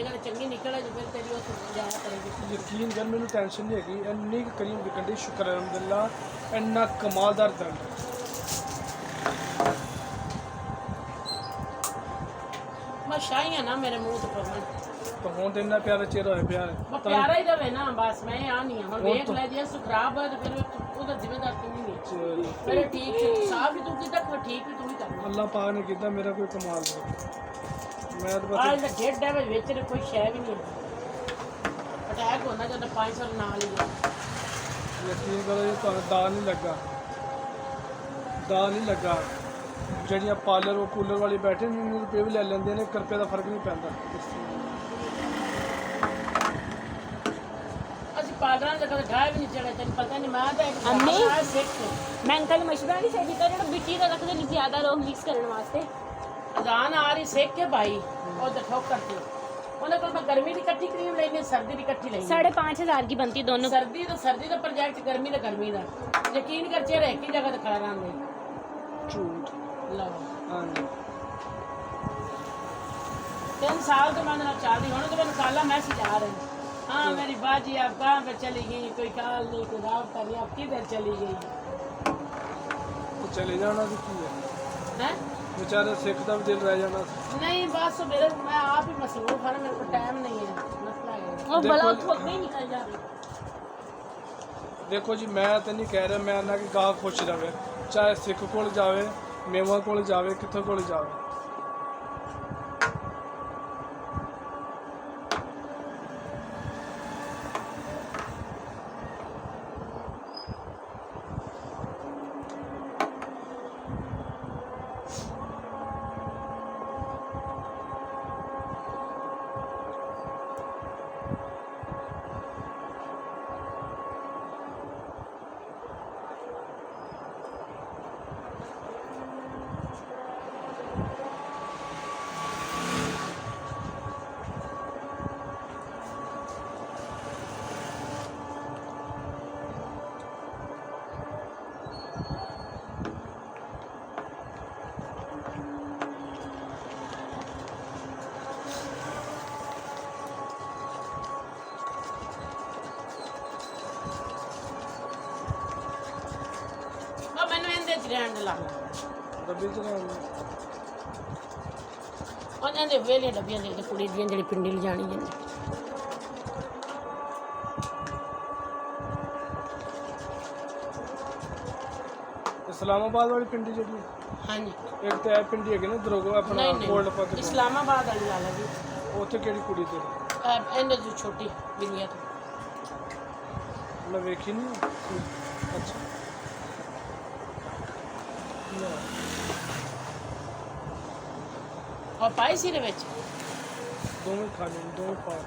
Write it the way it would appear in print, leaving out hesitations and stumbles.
जगह चंगी निकल जो फिर तेरी उस जाया करेगी। यकीन कर मैंने टेंशन नहीं हैगी इन्नी करीम विकन दी शुक्र है अल्हम्दुलिल्लाह इन्ना कमालदार दंड मैं शाही ना मेरे मुंह तो पवन तो हुन इन्ना प्यारा चेहरा होया प्यार मैं प्यारा ही रहे ना बस मैं आ नहीं हुन देख ले जे सु खराब है तो फिर ਉਹਦਾ ਜ਼ਿੰਮੇਦਾਰ ਤੂੰ ਨਹੀਂ ਹੈ ਮੇਰੇ ਠੀਕ ਸਾਫ ਵੀ ਤੂੰ ਕੀਤਾ ਠੀਕ ਵੀ ਤੂੰ ਹੀ ਕਰਨਾ ਅੱਲਾਹ ਪਾਕ ਨੇ ਕੀਤਾ ਮੇਰਾ ਕੋਈ ਕਮਾਲ ਨਹੀਂ ਮੈਂ ਤਾਂ ਆਹ ਜਿਹੜਾ ਡੇਢ ਹੈ ਵਿੱਚ ਕੋਈ ਸ਼ੈ ਵੀ ਨਹੀਂ ਅਟੈਕ ਹੁੰਦਾ ਜਦੋਂ 500 ਨਾਲ ਹੀ ਯਕੀਨ ਕਰੋ ਇਹ ਤੁਹਾਨੂੰ ਦਾ ਨਹੀਂ ਲੱਗਾ ਜਿਹੜੀਆਂ ਪਾਰਲਰ ਉਹ ਕੂਲਰ ਵਾਲੇ ਬੈਠੇ ਨੇ ਰੁਪਏ ਵੀ ਲੈ ਲੈਂਦੇ ਨੇ 1 ਰੁਪਏ ਦਾ ਫਰਕ ਨਹੀਂ ਪੈਂਦਾ पागल जगह ढाई भी नहीं चढ़े तेन पता नहीं मैं तो अम्मी सिख मैं अंकल मशवरा नहीं सही कर रहा बिटी का रख दे ज्यादा लोग मिक्स करने वास्ते अजान आ रही सेक के भाई और ठोक करती उन्हें को मैं गर्मी की इकट्ठी क्रीम लेनी सर्दी की इकट्ठी लेनी 5,500 की बनती दोनों सर्दी का प्रोजेक्ट गर्मी का यकीन कर चेहरा एक ही जगह खड़ा रहने झूठ लो हाँ 3 साल तो मैंने चाल दी होने तो मैंने काला मैसेज आ रहे हाँ मेरी बाजी आप कहाँ पे चली गई कोई काल नहीं कोई राबता नहीं आप किधर चली गई तो चले जाना तो की है हैं बेचारे सिख का भी दिल रह जाना नहीं बस मेरे मैं आप ही मसरूफ है ना मेरे को टाइम नहीं है मसला है और बड़ा थोक में निकल जा देखो जी मैं तो नहीं कह रहा मैं ना कि गाह खुश रहे चाहे सिख को जावे मेवा को जावे कितों को जावे ਰਹਿਣ ਲਾ ਡੱਬੇ ਚ ਰਹਿਣ ਉਹਨਾਂ ਦੇ ਵੇਲੇ ਡੱਬੀਆਂ ਦੇ ਕੁੜੀ ਦੀਆਂ ਜਿਹੜੀ ਪਿੰਡੀ ਲਿਜਾਣੀ ਜਾਂਦੀ इस्लामाबाद वाली पिंडी जी हाँ जी एक तो है पिंडी है ना दरोगा अपना गोल्ड पत इस्लामाबाद वाली ला ला जी उत्थे केड़ी कुड़ी तेरी इन्हें जो छोटी बिनिया तो मैं वेखी नहीं अच्छा और पाई सी विच दोवें खाने दोवें पार्ट